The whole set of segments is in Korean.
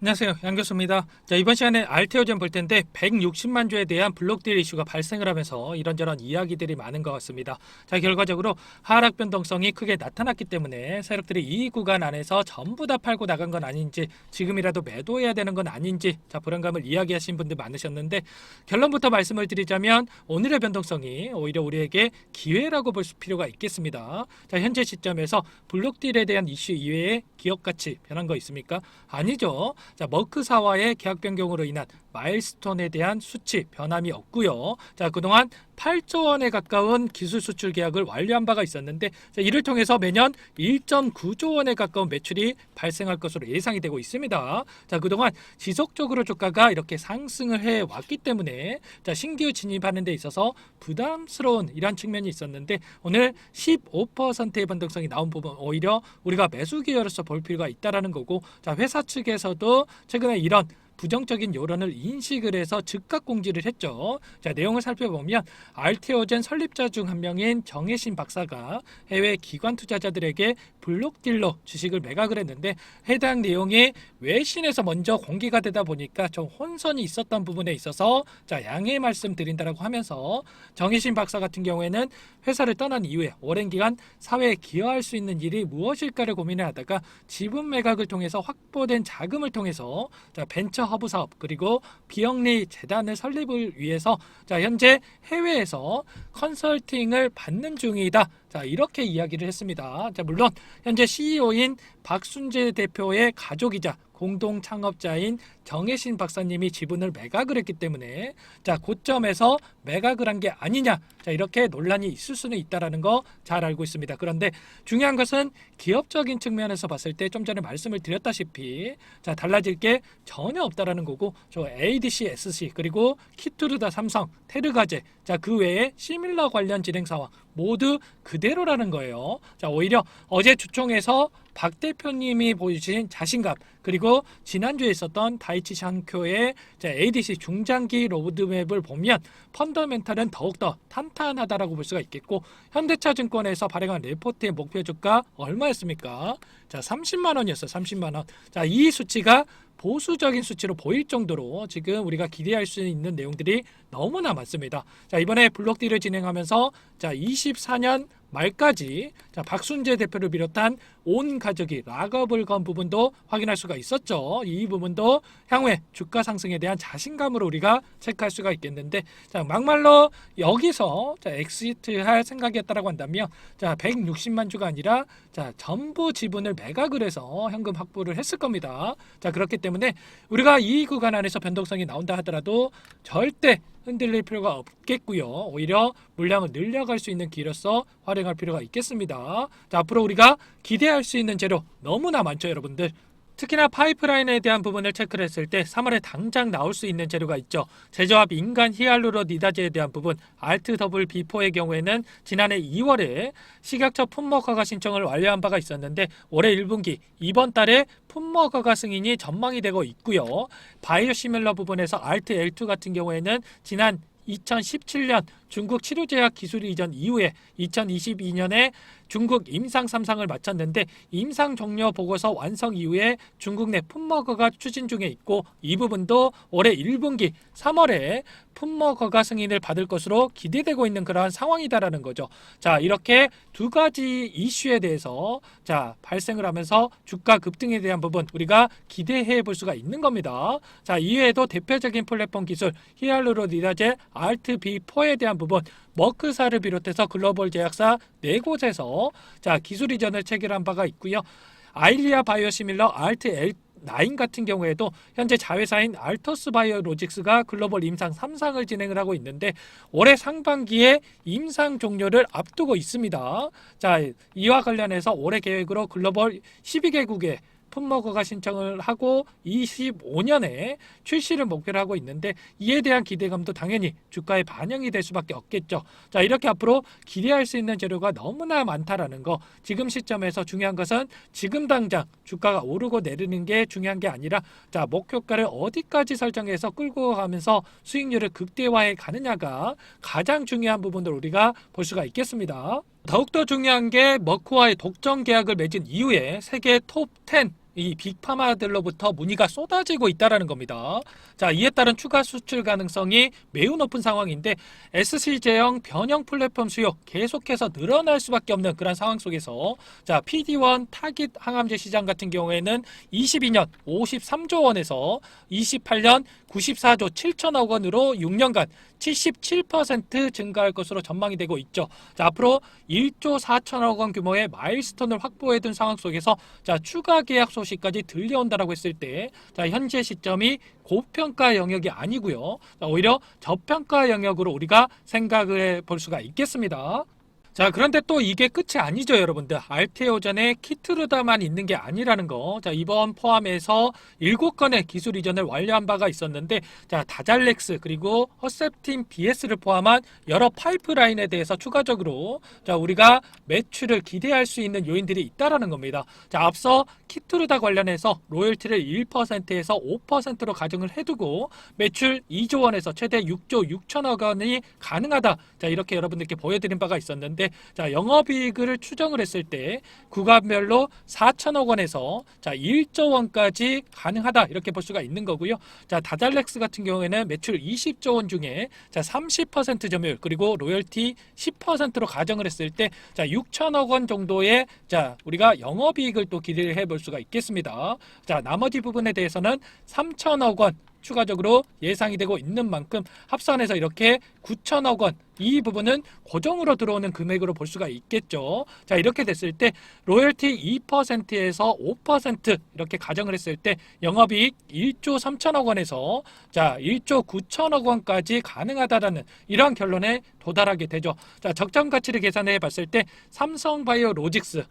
안녕하세요. 양 교수입니다. 자, 이번 시간에 알테오젠 볼 텐데 160만 주에 대한 블록딜 이슈가 발생을 하면서 이런저런 이야기들이 많은 것 같습니다. 자, 결과적으로 하락 변동성이 크게 나타났기 때문에 세력들이 이 구간 안에서 전부 다 팔고 나간 건 아닌지, 지금이라도 매도해야 되는 건 아닌지, 자, 불안감을 이야기하신 분들 많으셨는데, 결론부터 말씀을 드리자면 오늘의 변동성이 오히려 우리에게 기회라고 볼 필요가 있겠습니다. 자, 현재 시점에서 블록딜에 대한 이슈 이외에 기업 가치 변한 거 있습니까? 아니죠. 자, 머크사와의 계약 변경으로 인한 마일스톤에 대한 수치 변함이 없고요. 자, 그동안 8조 원에 가까운 기술 수출 계약을 완료한 바가 있었는데, 자, 이를 통해서 매년 1.9조 원에 가까운 매출이 발생할 것으로 예상이 되고 있습니다. 자, 그동안 지속적으로 주가가 이렇게 상승을 해 왔기 때문에, 자, 신규 진입하는 데 있어서 부담스러운 이런 측면이 있었는데, 오늘 15%의 변동성이 나온 부분 오히려 우리가 매수 기회로서 볼 필요가 있다라는 거고, 자, 회사 측에서도 최근에 이런 부정적인 여론을 인식을 해서 즉각 공지를 했죠. 자, 내용을 살펴보면 알테오젠 설립자 중 한 명인 정혜신 박사가 해외 기관 투자자들에게 블록딜로 주식을 매각을 했는데, 해당 내용이 외신에서 먼저 공개가 되다 보니까 좀 혼선이 있었던 부분에 있어서, 자, 양해 말씀드린다라고 하면서, 정혜신 박사 같은 경우에는 회사를 떠난 이후에 오랜 기간 사회에 기여할 수 있는 일이 무엇일까를 고민을 하다가 지분 매각을 통해서 확보된 자금을 통해서, 자, 벤처 허브 사업 그리고 비영리 재단을 설립을 위해서, 자, 현재 해외에서 컨설팅을 받는 중이다. 자, 이렇게 이야기를 했습니다. 자, 물론 현재 CEO인 박순재 대표의 가족이자 공동 창업자인 정혜신 박사님이 지분을 매각을 했기 때문에, 자, 고점에서 매각을 한 게 아니냐, 자, 이렇게 논란이 있을 수는 있다라는 거 잘 알고 있습니다. 그런데 중요한 것은 기업적인 측면에서 봤을 때 좀 전에 말씀을 드렸다시피, 자, 달라질 게 전혀 없다라는 거고, 저 ADC, SC 그리고 키투르다, 삼성, 테르가제, 자, 그 외에 시밀러 관련 진행 상황 모두 그대로라는 거예요. 자, 오히려 어제 주총에서 박 대표님이 보여주신 자신감, 그리고 지난주에 있었던 다이치 상쿄의 ADC 중장기 로드맵을 보면 펀더멘탈은 더욱더 탄탄하다라고 볼 수가 있겠고, 현대차 증권에서 발행한 레포트의 목표 주가 얼마였습니까? 자, 30만 원이었어요. 30만 원. 자, 이 수치가 보수적인 수치로 보일 정도로 지금 우리가 기대할 수 있는 내용들이 너무나 많습니다. 자, 이번에 블록딜을 진행하면서, 자, 24년 말까지, 자, 박순재 대표를 비롯한 온 가족이 락업을 건 부분도 확인할 수가 있었죠. 이 부분도 향후에 주가 상승에 대한 자신감으로 우리가 체크할 수가 있겠는데, 자, 막말로 여기서, 자, 엑시트할 생각이었다라고 한다면, 자, 160만 주가 아니라, 자, 전부 지분을 매각을 해서 현금 확보를 했을 겁니다. 자, 그렇기 때문에 우리가 이 구간 안에서 변동성이 나온다 하더라도 절대 흔들릴 필요가 없겠고요. 오히려 물량을 늘려갈 수 있는 기회로서 활용할 필요가 있겠습니다. 자, 앞으로 우리가 기대할 수 있는 재료 너무나 많죠, 여러분들. 특히나 파이프라인에 대한 부분을 체크를 했을 때 3월에 당장 나올 수 있는 재료가 있죠. 제조합 인간 히알루로니다제에 대한 부분, 알트 더블 B4의 경우에는 지난해 2월에 식약처 품목 허가 신청을 완료한 바가 있었는데, 올해 1분기 이번 달에 품목 허가 승인이 전망이 되고 있고요. 바이오시밀러 부분에서 알트 L2 같은 경우에는 지난 2017년 중국 치료제약 기술 이전 이후에 2022년에 중국 임상 3상을 마쳤는데, 임상 종료 보고서 완성 이후에 중국 내 품목허가 추진 중에 있고, 이 부분도 올해 1분기 3월에 품목허가 승인을 받을 것으로 기대되고 있는 그러한 상황이다라는 거죠. 자, 이렇게 두 가지 이슈에 대해서, 자, 발생을 하면서 주가 급등에 대한 부분 우리가 기대해 볼 수가 있는 겁니다. 자, 이외에도 대표적인 플랫폼 기술 히알루로니다제 알트 B4에 대한 부분, 머크사를 비롯해서 글로벌 제약사 4곳에서, 자, 기술 이전을 체결한 바가 있고요. 아일리아 바이오시밀러 알트 L9 같은 경우에도 현재 자회사인 알터스 바이오로직스가 글로벌 임상 3상을 진행을 하고 있는데, 올해 상반기에 임상 종료를 앞두고 있습니다. 자, 이와 관련해서 올해 계획으로 글로벌 12개국에 품목허가 신청을 하고 25년에 출시를 목표로 하고 있는데, 이에 대한 기대감도 당연히 주가에 반영이 될 수밖에 없겠죠. 자, 이렇게 앞으로 기대할 수 있는 재료가 너무나 많다라는 거, 지금 시점에서 중요한 것은 지금 당장 주가가 오르고 내리는 게 중요한 게 아니라, 자, 목표가를 어디까지 설정해서 끌고 가면서 수익률을 극대화해 가느냐가 가장 중요한 부분을 우리가 볼 수가 있겠습니다. 더욱더 중요한 게 머크와의 독점 계약을 맺은 이후에 세계 톱 10 이 빅파마들로부터 문의가 쏟아지고 있다라는 겁니다. 자, 이에 따른 추가 수출 가능성이 매우 높은 상황인데 SC 제형 변형 플랫폼 수요 계속해서 늘어날 수밖에 없는 그런 상황 속에서 자, PD-1 타깃 항암제 시장 같은 경우에는 22년 53조 원에서 28년 94조 7천억 원으로 6년간 77% 증가할 것으로 전망이 되고 있죠. 자, 앞으로 1조 4천억 원 규모의 마일스톤을 확보해둔 상황 속에서 자, 추가 계약 소식까지 들려온다라고 했을 때 자, 현재 시점이 고평가 영역이 아니고요. 자, 오히려 저평가 영역으로 우리가 생각을 해볼 수가 있겠습니다. 자, 그런데 또 이게 끝이 아니죠, 여러분들. 알테오젠에 키트루다만 있는 게 아니라는 거. 자, 이번 포함해서 7건의 기술 이전을 완료한 바가 있었는데, 자, 다잘렉스 그리고 허셉틴 BS를 포함한 여러 파이프라인에 대해서 추가적으로 자, 우리가 매출을 기대할 수 있는 요인들이 있다라는 겁니다. 자, 앞서 키트루다 관련해서 로열티를 1%에서 5%로 가정을 해두고 매출 2조 원에서 최대 6조 6천억 원이 가능하다. 자, 이렇게 여러분들께 보여드린 바가 있었는데, 자, 영업이익을 추정을 했을 때 구간별로 4천억 원에서 자, 1조 원까지 가능하다 이렇게 볼 수가 있는 거고요. 자, 다잘렉스 같은 경우에는 매출 20조 원 중에 자, 30% 점유율 그리고 로열티 10%로 가정을 했을 때 자, 6천억 원 정도의 자, 우리가 영업이익을 또 기대를 해볼 수가 있겠습니다. 자, 나머지 부분에 대해서는 3천억 원 추가적으로 예상이 되고 있는 만큼 합산해서 이렇게 9천억 원 이 부분은 고정으로 들어오는 금액으로 볼 수가 있겠죠. 자, 이렇게 됐을 때 로열티 2%에서 5% 이렇게 가정을 했을 때 영업이익 1조 3천억 원에서 자, 1조 9천억 원까지 가능하다라는 이러한 결론에 도달하게 되죠. 자, 적정 가치를 계산해 봤을 때 삼성바이오로직스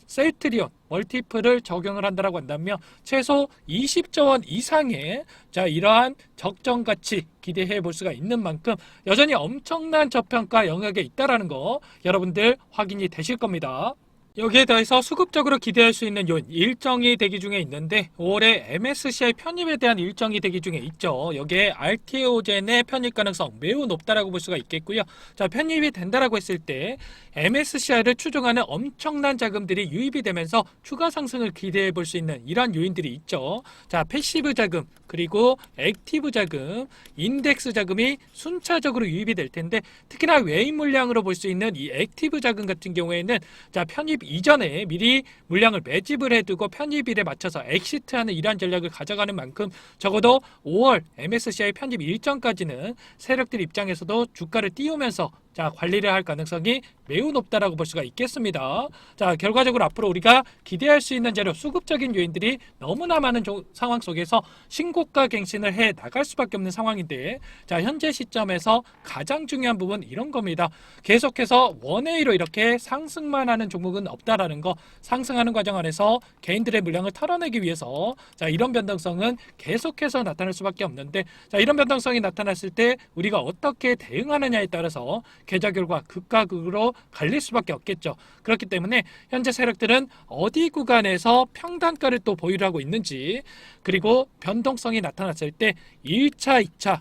셀트리온 멀티플을 적용을 한다라고 한다면 최소 20조 원 이상의 자, 이러한 적정 가치 기대해 볼 수가 있는 만큼 여전히 엄청난 저평가 영역에 있다라는 거 여러분들 확인이 되실 겁니다. 여기에 더해서 수급적으로 기대할 수 있는 요인 일정이 대기 중에 있는데 5월에 MSCI 편입에 대한 일정이 대기 중에 있죠. 여기에 알테오젠의 편입 가능성 매우 높다라고 볼 수가 있겠고요. 자, 편입이 된다라고 했을 때 MSCI를 추종하는 엄청난 자금들이 유입이 되면서 추가 상승을 기대해 볼 수 있는 이러한 요인들이 있죠. 자, 패시브 자금 그리고 액티브 자금, 인덱스 자금이 순차적으로 유입이 될 텐데 특히나 외인 물량으로 볼 수 있는 이 액티브 자금 같은 경우에는 자, 편입 이전에 미리 물량을 매집을 해두고 편입일에 맞춰서 엑시트하는 이러한 전략을 가져가는 만큼 적어도 5월 MSCI 편입 일정까지는 세력들 입장에서도 주가를 띄우면서 자, 관리를 할 가능성이 매우 높다라고 볼 수가 있겠습니다. 자, 결과적으로 앞으로 우리가 기대할 수 있는 재료 수급적인 요인들이 너무나 많은 상황 속에서 신고가 갱신을 해 나갈 수밖에 없는 상황인데 자, 현재 시점에서 가장 중요한 부분 이런 겁니다. 계속해서 원웨이로 이렇게 상승만 하는 종목은 없다라는 거. 상승하는 과정 안에서 개인들의 물량을 털어내기 위해서 자, 이런 변동성은 계속해서 나타날 수밖에 없는데 자, 이런 변동성이 나타났을 때 우리가 어떻게 대응하느냐에 따라서 계좌 결과 극과 극으로 갈릴 수밖에 없겠죠. 그렇기 때문에 현재 세력들은 어디 구간에서 평단가를 또 보유를 하고 있는지 그리고 변동성이 나타났을 때 1차, 2차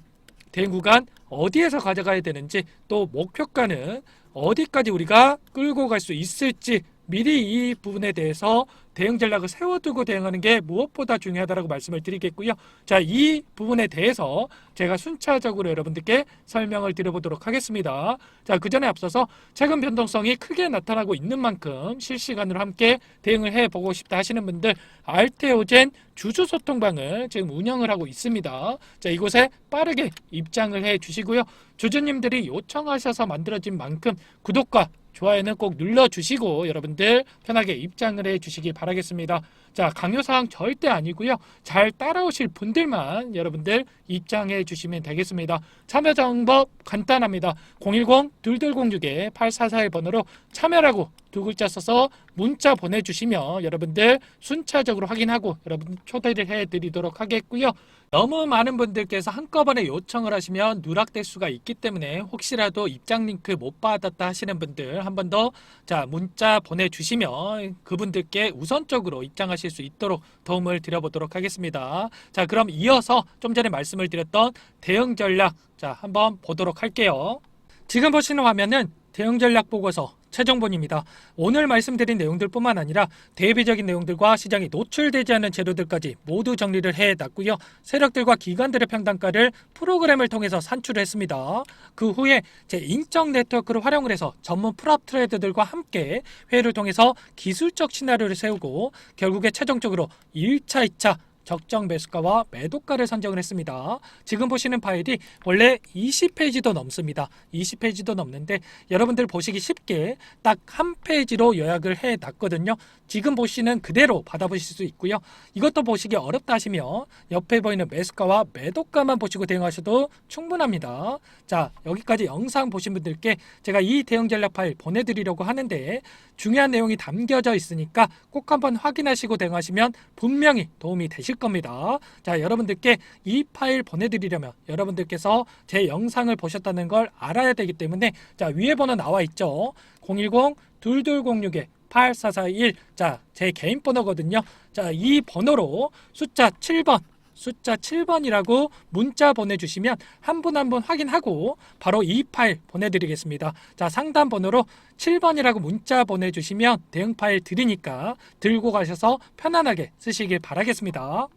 대응 구간 어디에서 가져가야 되는지 또 목표가는 어디까지 우리가 끌고 갈 수 있을지 미리 이 부분에 대해서 대응 전략을 세워두고 대응하는 게 무엇보다 중요하다고 말씀을 드리겠고요. 자, 이 부분에 대해서 제가 순차적으로 여러분들께 설명을 드려보도록 하겠습니다. 자, 그 전에 앞서서 최근 변동성이 크게 나타나고 있는 만큼 실시간으로 함께 대응을 해보고 싶다 하시는 분들 알테오젠 주주 소통방을 지금 운영을 하고 있습니다. 자, 이곳에 빠르게 입장을 해 주시고요. 주주님들이 요청하셔서 만들어진 만큼 구독과 좋아요는 꼭 눌러주시고 여러분들 편하게 입장을 해주시기 바라겠습니다. 자, 강요사항 절대 아니고요. 잘 따라오실 분들만 여러분들 입장해 주시면 되겠습니다. 참여 방법 간단합니다. 010-2206-8441번으로 참여라고 두 글자 써서 문자 보내주시면 여러분들 순차적으로 확인하고 여러분 초대를 해드리도록 하겠고요. 너무 많은 분들께서 한꺼번에 요청을 하시면 누락될 수가 있기 때문에 혹시라도 입장 링크 못 받았다 하시는 분들 한 번 더 자, 문자 보내주시면 그분들께 우선적으로 입장하실 수 있도록 도움을 드려보도록 하겠습니다. 자, 그럼 이어서 좀 전에 말씀을 드렸던 대응 전략 자, 한번 보도록 할게요. 지금 보시는 화면은 대응 전략 보고서 최정본입니다. 오늘 말씀드린 내용들뿐만 아니라 대비적인 내용들과 시장이 노출되지 않는 재료들까지 모두 정리를 해놨고요. 세력들과 기관들의 평단가를 프로그램을 통해서 산출을 했습니다. 그 후에 제 인적 네트워크를 활용을 해서 전문 프랍 트레이더들과 함께 회의를 통해서 기술적 시나리오를 세우고 결국에 최종적으로 1차, 2차 적정 매수가와 매도가를 선정을 했습니다. 지금 보시는 파일이 원래 20페이지도 넘습니다. 20페이지도 넘는데 여러분들 보시기 쉽게 딱 한 페이지로 요약을 해놨거든요. 지금 보시는 그대로 받아보실 수 있고요. 이것도 보시기 어렵다 하시면 옆에 보이는 매수가와 매도가만 보시고 대응하셔도 충분합니다. 자, 여기까지 영상 보신 분들께 제가 이 대응 전략 파일 보내드리려고 하는데 중요한 내용이 담겨져 있으니까 꼭 한번 확인하시고 대응하시면 분명히 도움이 되실 겁니다. 자, 여러분들께 이 파일 보내드리려면 여러분들께서 제 영상을 보셨다는 걸 알아야 되기 때문에 자, 위에 번호 나와 있죠. 010-2206-8441. 자, 제 개인 번호거든요. 자, 이 번호로 숫자 7번이라고 문자 보내주시면 한 분 한 분 확인하고 바로 이 파일 보내드리겠습니다. 자, 상담 번호로 7번이라고 문자 보내주시면 대응 파일 드리니까 들고 가셔서 편안하게 쓰시길 바라겠습니다.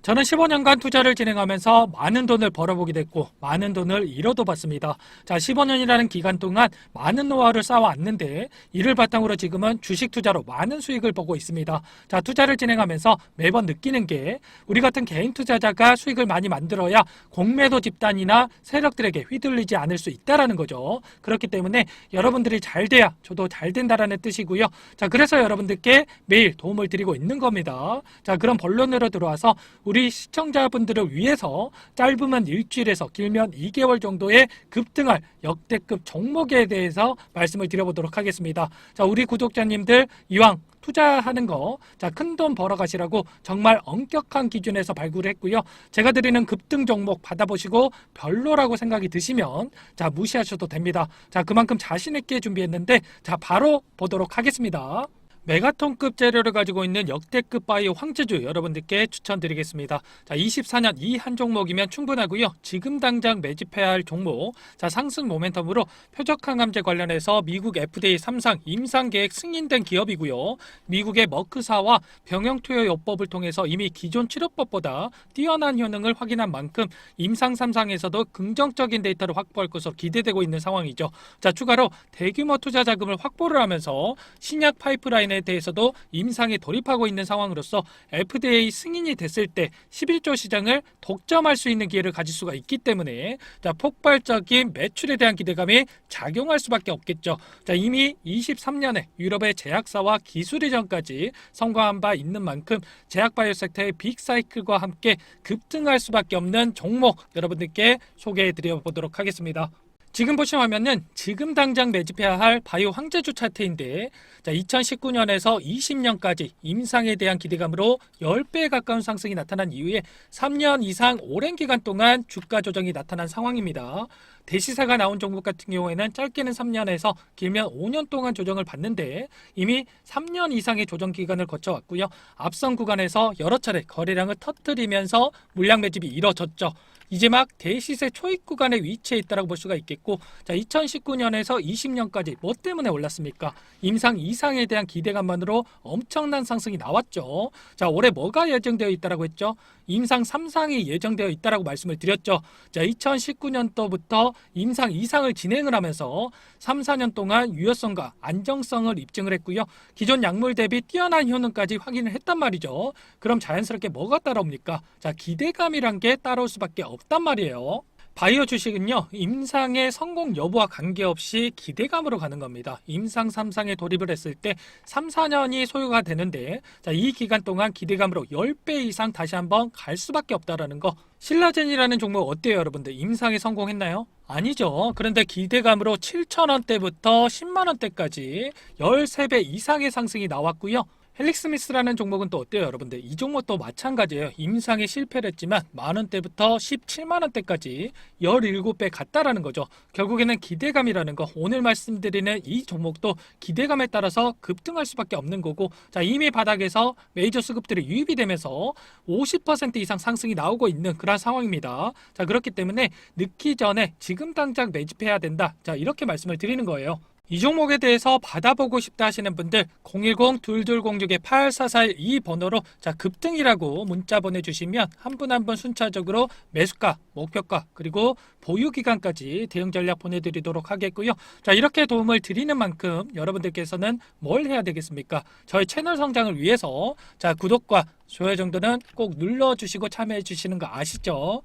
저는 15년간 투자를 진행하면서 많은 돈을 벌어보게 됐고 많은 돈을 잃어도 봤습니다. 자, 15년이라는 기간 동안 많은 노하우를 쌓아왔는데 이를 바탕으로 지금은 주식 투자로 많은 수익을 보고 있습니다. 자, 투자를 진행하면서 매번 느끼는 게 우리 같은 개인 투자자가 수익을 많이 만들어야 공매도 집단이나 세력들에게 휘둘리지 않을 수 있다는 거죠. 그렇기 때문에 여러분들이 잘 돼야 저도 잘 된다라는 뜻이고요. 자, 그래서 여러분들께 매일 도움을 드리고 있는 겁니다. 자, 그럼 본론으로 들어와서 우리 시청자분들을 위해서 짧으면 일주일에서 길면 2개월 정도의 급등할 역대급 종목에 대해서 말씀을 드려보도록 하겠습니다. 자, 우리 구독자님들 이왕 투자하는 거, 자, 큰돈 벌어가시라고 정말 엄격한 기준에서 발굴을 했고요. 제가 드리는 급등 종목 받아보시고 별로라고 생각이 드시면 자, 무시하셔도 됩니다. 자, 그만큼 자신 있게 준비했는데 자, 바로 보도록 하겠습니다. 메가톤급 재료를 가지고 있는 역대급 바이오 황제주 여러분들께 추천드리겠습니다. 자, 24년 이 한 종목이면 충분하고요. 지금 당장 매집해야 할 종목. 자, 상승 모멘텀으로 표적 항암제 관련해서 미국 FDA 3상 임상 계획 승인된 기업이고요. 미국의 머크사와 병용 투여 요법을 통해서 이미 기존 치료법보다 뛰어난 효능을 확인한 만큼 임상 3상에서도 긍정적인 데이터를 확보할 것으로 기대되고 있는 상황이죠. 자, 추가로 대규모 투자 자금을 확보를 하면서 신약 파이프라인에 대해서도 임상에 돌입하고 있는 상황으로서 FDA 승인이 됐을 때 11조 시장을 독점할 수 있는 기회를 가질 수가 있기 때문에 자, 폭발적인 매출에 대한 기대감이 작용할 수밖에 없겠죠. 자, 이미 23년에 유럽의 제약사와 기술 이전까지 성공한 바 있는 만큼 제약바이오 섹터의 빅사이클과 함께 급등할 수밖에 없는 종목 여러분들께 소개해 드려 보도록 하겠습니다. 지금 보시는 화면은 지금 당장 매집해야 할 바이오 황제주 차트인데 자, 2019년에서 20년까지 임상에 대한 기대감으로 10배에 가까운 상승이 나타난 이후에 3년 이상 오랜 기간 동안 주가 조정이 나타난 상황입니다. 대시사가 나온 종목 같은 경우에는 짧게는 3년에서 길면 5년 동안 조정을 받는데 이미 3년 이상의 조정 기간을 거쳐왔고요. 앞선 구간에서 여러 차례 거래량을 터뜨리면서 물량 매집이 이뤄졌죠. 이제 막 대시세 초입 구간에 위치해 있다고 볼 수가 있겠고 자, 2019년에서 20년까지 뭐 때문에 올랐습니까? 임상 2상에 대한 기대감만으로 엄청난 상승이 나왔죠. 자, 올해 뭐가 예정되어 있다고 했죠? 임상 3상이 예정되어 있다고 말씀을 드렸죠. 자, 2019년도부터 임상 2상을 진행을 하면서 3, 4년 동안 유효성과 안정성을 입증을 했고요. 기존 약물 대비 뛰어난 효능까지 확인을 했단 말이죠. 그럼 자연스럽게 뭐가 따라옵니까? 자, 기대감이란 게 따라올 수밖에 없단 말이에요. 바이오 주식은요, 임상의 성공 여부와 관계없이 기대감으로 가는 겁니다. 임상 3상에 돌입을 했을 때 3, 4년이 소요가 되는데 자, 이 기간 동안 기대감으로 10배 이상 다시 한번 갈 수밖에 없다라는 거. 신라젠이라는 종목 어때요, 여러분들? 임상에 성공했나요? 아니죠. 그런데 기대감으로 7,000원대부터 10만원대까지 13배 이상의 상승이 나왔고요. 헬릭스미스라는 종목은 또 어때요, 여러분들? 이 종목도 마찬가지예요. 임상에 실패를 했지만 만원대부터 17만원대까지 17배 갔다라는 거죠. 결국에는 기대감이라는 거, 오늘 말씀드리는 이 종목도 기대감에 따라서 급등할 수밖에 없는 거고 자, 이미 바닥에서 메이저 수급들이 유입이 되면서 50% 이상 상승이 나오고 있는 그런 상황입니다. 자, 그렇기 때문에 늦기 전에 지금 당장 매집해야 된다. 자, 이렇게 말씀을 드리는 거예요. 이 종목에 대해서 받아보고 싶다 하시는 분들 010-2206-8441 번호로 급등이라고 문자 보내주시면 한 분 한 분 순차적으로 매수가, 목표가 그리고 보유기간까지 대응 전략 보내드리도록 하겠고요. 이렇게 도움을 드리는 만큼 여러분들께서는 뭘 해야 되겠습니까? 저희 채널 성장을 위해서 구독과 좋아요 정도는 꼭 눌러주시고 참여해 주시는 거 아시죠?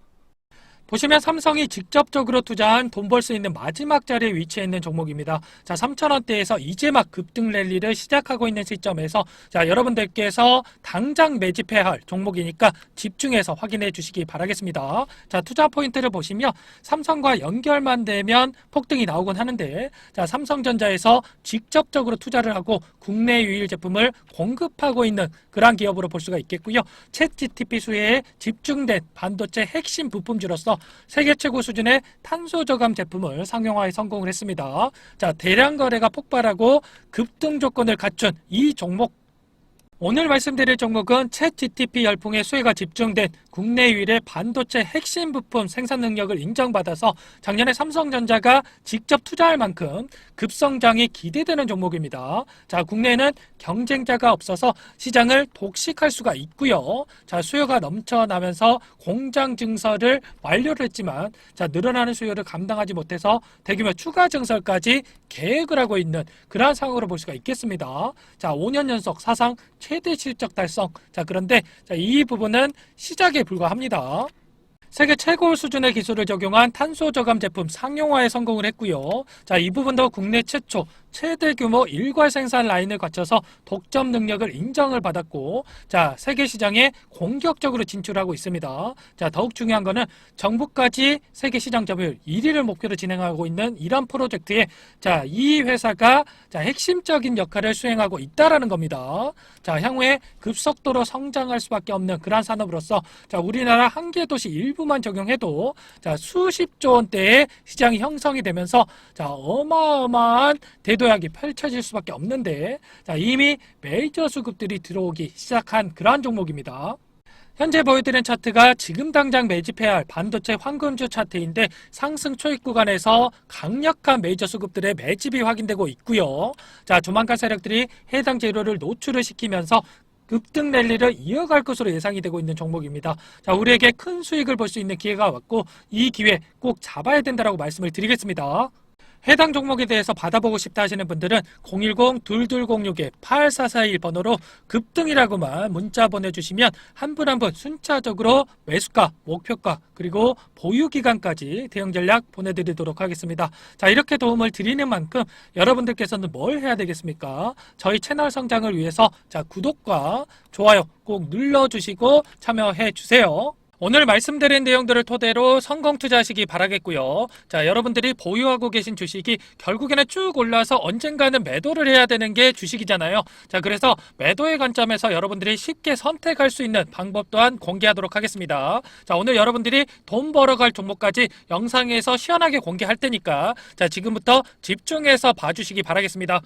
보시면 삼성이 직접적으로 투자한 돈 벌 수 있는 마지막 자리에 위치해 있는 종목입니다. 3,000원대에서 이제 막 급등 랠리를 시작하고 있는 시점에서 여러분들께서 당장 매집해야 할 종목이니까 집중해서 확인해 주시기 바라겠습니다. 투자 포인트를 보시면 삼성과 연결만 되면 폭등이 나오곤 하는데 삼성전자에서 직접적으로 투자를 하고 국내 유일 제품을 공급하고 있는 그러한 기업으로 볼 수가 있겠고요. 챗GPT 수혜에 집중된 반도체 핵심 부품주로서 세계 최고 수준의 탄소 저감 제품을 상용화에 성공을 했습니다. 대량 거래가 폭발하고 급등 조건을 갖춘 이 종목, 오늘 말씀드릴 종목은 챗GPT 열풍의 수혜가 집중된 국내 유일의 반도체 핵심 부품 생산 능력을 인정받아서 작년에 삼성전자가 직접 투자할 만큼 급성장이 기대되는 종목입니다. 국내에는 경쟁자가 없어서 시장을 독식할 수가 있고요. 수요가 넘쳐나면서 공장 증설을 완료를 했지만 늘어나는 수요를 감당하지 못해서 대규모 추가 증설까지 계획을 하고 있는 그러한 상황으로 볼 수가 있겠습니다. 5년 연속 사상 최대 실적 달성. 그런데 이 부분은 시작에 불과합니다. 세계 최고 수준의 기술을 적용한 탄소 저감 제품 상용화에 성공을 했고요. 이 부분도 국내 최초 최대 규모 일괄 생산 라인을 거쳐서 독점 능력을 인정을 받았고 세계 시장에 공격적으로 진출하고 있습니다. 더욱 중요한 거는 정부까지 세계 시장 점유율 1위를 목표로 진행하고 있는 이런 프로젝트에 이 회사가 핵심적인 역할을 수행하고 있다라는 겁니다. 향후에 급속도로 성장할 수밖에 없는 그러한 산업으로서 우리나라 한 개 도시 일부만 적용해도 수십조 원대의 시장이 형성이 되면서 어마어마한 대도약이 펼쳐질 수밖에 없는데 이미 메이저 수급들이 들어오기 시작한 그러한 종목입니다. 현재 보여드린 차트가 지금 당장 매집해야 할 반도체 황금주 차트인데 상승 초입 구간에서 강력한 메이저 수급들의 매집이 확인되고 있고요. 조만간 세력들이 해당 재료를 노출을 시키면서 급등 랠리를 이어갈 것으로 예상이 되고 있는 종목입니다. 우리에게 큰 수익을 볼 수 있는 기회가 왔고 이 기회 꼭 잡아야 된다라고 말씀을 드리겠습니다. 해당 종목에 대해서 받아보고 싶다 하시는 분들은 010-2206-8441 번호로 급등이라고만 문자 보내주시면 한 분 한 분 순차적으로 매수가, 목표가 그리고 보유기간까지 대응 전략 보내드리도록 하겠습니다. 이렇게 도움을 드리는 만큼 여러분들께서는 뭘 해야 되겠습니까? 저희 채널 성장을 위해서 구독과 좋아요 꼭 눌러주시고 참여해 주세요. 오늘 말씀드린 내용들을 토대로 성공 투자하시기 바라겠고요. 여러분들이 보유하고 계신 주식이 결국에는 쭉 올라서 언젠가는 매도를 해야 되는 게 주식이잖아요. 그래서 매도의 관점에서 여러분들이 쉽게 선택할 수 있는 방법 또한 공개하도록 하겠습니다. 오늘 여러분들이 돈 벌어갈 종목까지 영상에서 시원하게 공개할 테니까 지금부터 집중해서 봐주시기 바라겠습니다.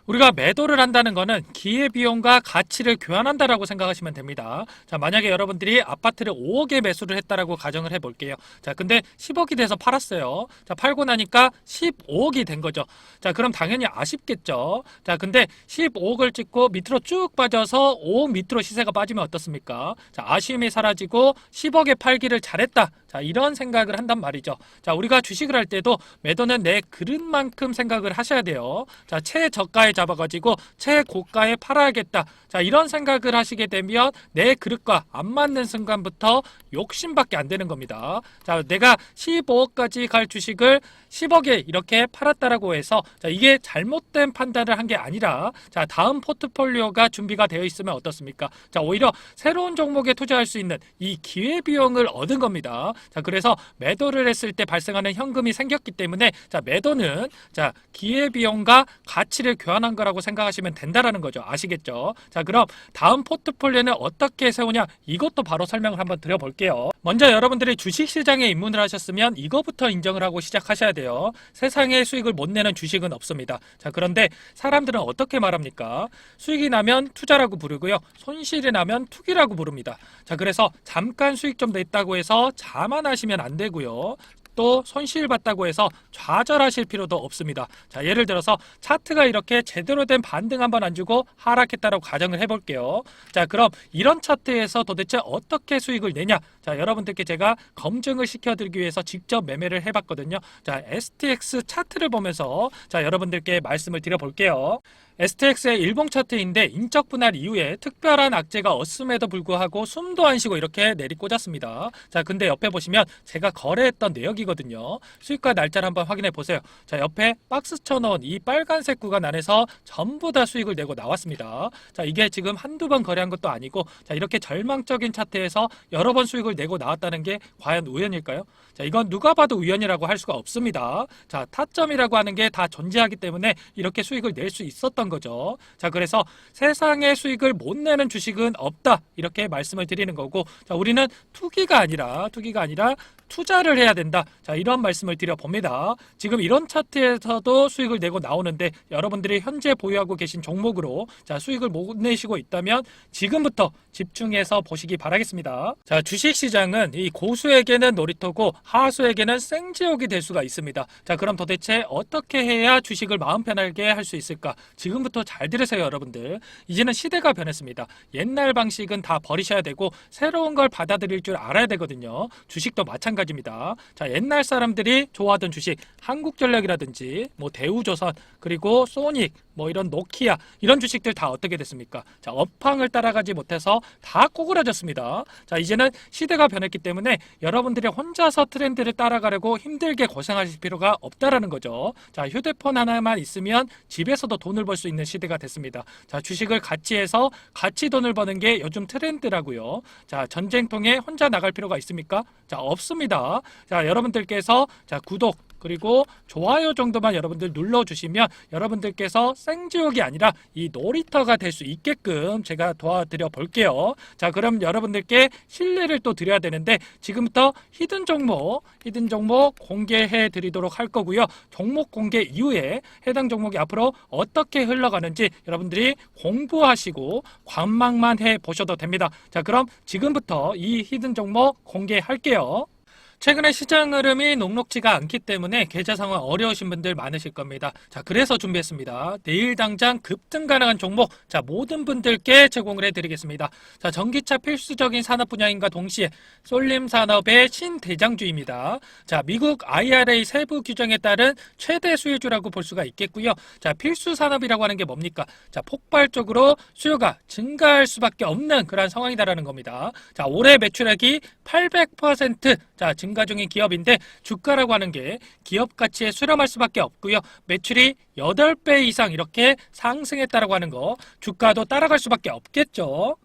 우리가 매도를 한다는 것은 기회비용과 가치를 교환한다라고 생각하시면 됩니다. 만약에 여러분들이 아파트를 5억에 매수를 했다라고 가정을 해볼게요. 근데 10억이 돼서 팔았어요. 팔고 나니까 15억이 된 거죠. 그럼 당연히 아쉽겠죠. 근데 15억을 찍고 밑으로 쭉 빠져서 5억 밑으로 시세가 빠지면 어떻습니까? 아쉬움이 사라지고 10억에 팔기를 잘했다. 이런 생각을 한단 말이죠. 우리가 주식을 할 때도 매도는 내 그릇만큼 생각을 하셔야 돼요. 최저가에 잡아가지고 최고가에 팔아야겠다. 이런 생각을 하시게 되면 내 그릇과 안 맞는 순간부터 욕심밖에 안 되는 겁니다. 내가 15억까지 갈 주식을 10억에 이렇게 팔았다라고 해서 이게 잘못된 판단을 한 게 아니라 다음 포트폴리오가 준비가 되어 있으면 어떻습니까? 오히려 새로운 종목에 투자할 수 있는 이 기회비용을 얻은 겁니다. 그래서 매도를 했을 때 발생하는 현금이 생겼기 때문에 매도는 기회비용과 가치를 교환한 거라고 생각하시면 된다라는 거죠. 아시겠죠? 그럼 다음 포트폴리오는 어떻게 세우냐, 이것도 바로 설명을 한번 드려볼게요. 먼저 여러분들이 주식시장에 입문을 하셨으면 이거부터 인정을 하고 시작하셔야 돼요. 세상에 수익을 못 내는 주식은 없습니다. 그런데 사람들은 어떻게 말합니까? 수익이 나면 투자라고 부르고요, 손실이 나면 투기라고 부릅니다. 그래서 잠깐 수익 좀 냈다고 해서 자만하시면 안 되고요. 수익도 손실봤다고 해서 좌절하실 필요도 없습니다. 자, 예를 들어서 차트가 이렇게 제대로 된 반등 한번 안 주고 하락했다라고 가정을 해볼게요. 자, 그럼 이런 차트에서 도대체 어떻게 수익을 내냐? 자, 여러분들께 제가 검증을 시켜드리기 위해서 직접 매매를 해봤거든요. 자, STX 차트를 보면서 자, 여러분들께 말씀을 드려볼게요. STX의 일봉 차트인데 인적 분할 이후에 특별한 악재가 없음에도 불구하고 숨도 안 쉬고 이렇게 내리꽂았습니다. 자, 근데 옆에 보시면 제가 거래했던 내역이거든요. 수익과 날짜를 한번 확인해 보세요. 자, 옆에 박스 쳐놓은 이 빨간색 구간 안에서 전부 다 수익을 내고 나왔습니다. 자, 이게 지금 한두 번 거래한 것도 아니고 자, 이렇게 절망적인 차트에서 여러 번 수익을 내고 나왔다는 게 과연 우연일까요? 자, 이건 누가 봐도 우연이라고 할 수가 없습니다. 자, 타점이라고 하는 게 다 존재하기 때문에 이렇게 수익을 낼 수 있었던 거죠. 자, 그래서 세상에 수익을 못 내는 주식은 없다 이렇게 말씀을 드리는 거고, 자, 우리는 투기가 아니라 투자를 해야 된다. 자, 이런 말씀을 드려봅니다. 지금 이런 차트에서도 수익을 내고 나오는데 여러분들이 현재 보유하고 계신 종목으로 자, 수익을 못 내시고 있다면 지금부터 집중해서 보시기 바라겠습니다. 자, 주식시장은 이 고수에게는 놀이터고 하수에게는 생지옥이 될 수가 있습니다. 자, 그럼 도대체 어떻게 해야 주식을 마음 편하게 할 수 있을까? 지금부터 잘 들으세요, 여러분들. 이제는 시대가 변했습니다. 옛날 방식은 다 버리셔야 되고 새로운 걸 받아들일 줄 알아야 되거든요. 주식도 마찬가지입니다. 자, 옛날 사람들이 좋아하던 주식, 한국전력이라든지 뭐 대우조선, 그리고 소닉, 뭐 이런 노키아, 이런 주식들 다 어떻게 됐습니까? 자, 업황을 따라가지 못해서 다 꼬그라졌습니다. 자, 이제는 시대가 변했기 때문에 여러분들이 혼자서 트렌드를 따라가려고 힘들게 고생하실 필요가 없다라는 거죠. 자, 휴대폰 하나만 있으면 집에서도 돈을 벌 수 있는 시대가 됐습니다. 자, 주식을 같이 해서 같이 돈을 버는 게 요즘 트렌드라고요. 자, 전쟁통에 혼자 나갈 필요가 있습니까? 자, 없습니다. 자, 여러분들께서 자, 구독 그리고 좋아요 정도만 여러분들 눌러주시면 여러분들께서 생지옥이 아니라 이 놀이터가 될 수 있게끔 제가 도와드려 볼게요. 자, 그럼 여러분들께 신뢰를 또 드려야 되는데 지금부터 히든 종목 공개해 드리도록 할 거고요. 종목 공개 이후에 해당 종목이 앞으로 어떻게 흘러가는지 여러분들이 공부하시고 관망만 해 보셔도 됩니다. 자, 그럼 지금부터 이 히든 종목 공개할게요. 최근에 시장 흐름이 녹록지가 않기 때문에 계좌 상황 어려우신 분들 많으실 겁니다. 자, 그래서 준비했습니다. 내일 당장 급등 가능한 종목, 자, 모든 분들께 제공을 해드리겠습니다. 자, 전기차 필수적인 산업 분야인가 동시에 쏠림 산업의 신대장주입니다. 자, 미국 IRA 세부 규정에 따른 최대 수혜주라고 볼 수가 있겠고요. 자, 필수 산업이라고 하는 게 뭡니까? 자, 폭발적으로 수요가 증가할 수밖에 없는 그런 상황이다라는 겁니다. 자, 올해 매출액이 800% 자, 증가 중인 기업인데 주가라고 하는 게 기업 가치에 수렴할 수밖에 없고요. 매출이 8배 이상 이렇게 상승했다라고 하는 거 주가도 따라갈 수밖에 없겠죠.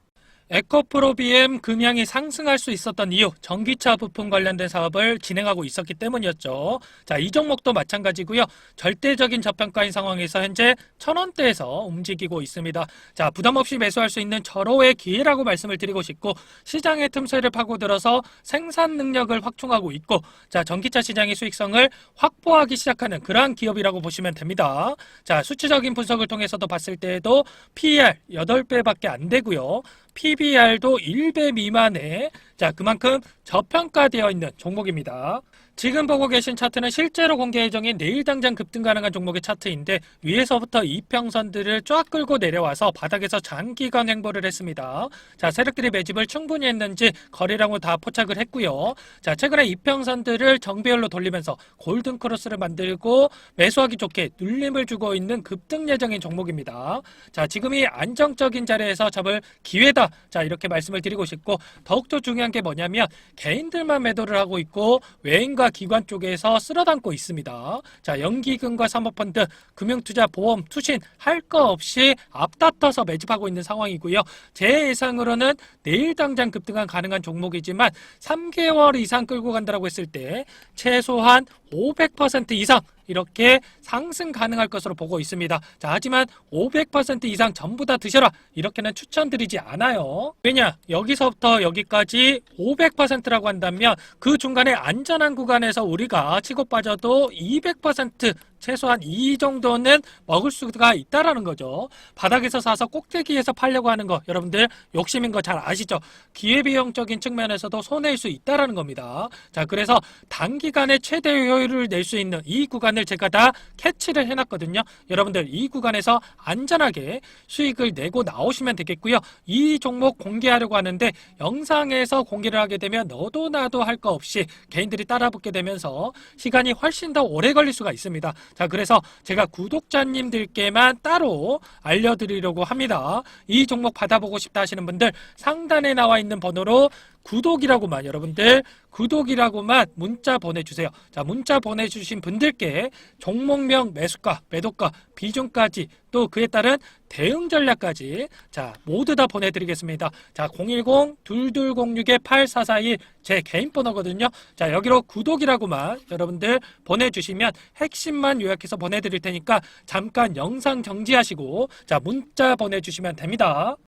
에코프로 BM 금양이 상승할 수 있었던 이유, 전기차 부품 관련된 사업을 진행하고 있었기 때문이었죠. 자, 이 종목도 마찬가지고요. 절대적인 저평가인 상황에서 현재 1,000원대에서 움직이고 있습니다. 자, 부담 없이 매수할 수 있는 절호의 기회라고 말씀을 드리고 싶고, 시장의 틈새를 파고들어서 생산 능력을 확충하고 있고, 자, 전기차 시장의 수익성을 확보하기 시작하는 그러한 기업이라고 보시면 됩니다. 자, 수치적인 분석을 통해서도 봤을 때에도 PER 8배밖에 안 되고요. PBR도 1배 미만에 자, 그만큼 저평가되어 있는 종목입니다. 지금 보고 계신 차트는 실제로 공개 예정인 내일 당장 급등 가능한 종목의 차트인데 위에서부터 이평선들을 쫙 끌고 내려와서 바닥에서 장기간 횡보를 했습니다. 자, 세력들이 매집을 충분히 했는지 거래량을 다 포착을 했고요. 자, 최근에 이평선들을 정배열로 돌리면서 골든 크로스를 만들고 매수하기 좋게 눌림을 주고 있는 급등 예정인 종목입니다. 자, 지금이 안정적인 자리에서 잡을 기회다. 자, 이렇게 말씀을 드리고 싶고, 더욱더 중요한 게 뭐냐면 개인들만 매도를 하고 있고 외인과 기관 쪽에서 쓸어담고 있습니다. 자, 연기금과 사모펀드, 금융투자, 보험, 투신 할 거 없이 앞다퉈서 매집하고 있는 상황이고요. 제 예상으로는 내일 당장 급등한 가능한 종목이지만 3개월 이상 끌고 간다고 했을 때 최소한 500% 이상 이렇게 상승 가능할 것으로 보고 있습니다. 자, 하지만 500% 이상 전부 다 드셔라 이렇게는 추천드리지 않아요. 왜냐? 여기서부터 여기까지 500%라고 한다면 그 중간에 안전한 구간에서 우리가 치고 빠져도 200% 최소한 이 정도는 먹을 수가 있다라는 거죠. 바닥에서 사서 꼭대기에서 팔려고 하는 거 여러분들 욕심인 거 잘 아시죠? 기회비용적인 측면에서도 손해일 수 있다라는 겁니다. 자, 그래서 단기간에 최대 효율을 낼 수 있는 이 구간을 제가 다 캐치를 해놨거든요. 여러분들 이 구간에서 안전하게 수익을 내고 나오시면 되겠고요. 이 종목 공개하려고 하는데 영상에서 공개를 하게 되면 너도 나도 할 거 없이 개인들이 따라붙게 되면서 시간이 훨씬 더 오래 걸릴 수가 있습니다. 자, 그래서 제가 구독자님들께만 따로 알려드리려고 합니다. 이 종목 받아보고 싶다 하시는 분들 상단에 나와 있는 번호로 구독이라고만 여러분들 구독이라고만 문자 보내주세요. 자, 문자 보내주신 분들께 종목명, 매수가, 매도가, 비중까지 또 그에 따른 대응 전략까지 자 모두 다 보내드리겠습니다. 자, 010-2206-8441 제 개인 번호거든요. 자, 여기로 구독이라고만 여러분들 보내주시면 핵심만 요약해서 보내드릴 테니까 잠깐 영상 정지하시고 자 문자 보내주시면 됩니다.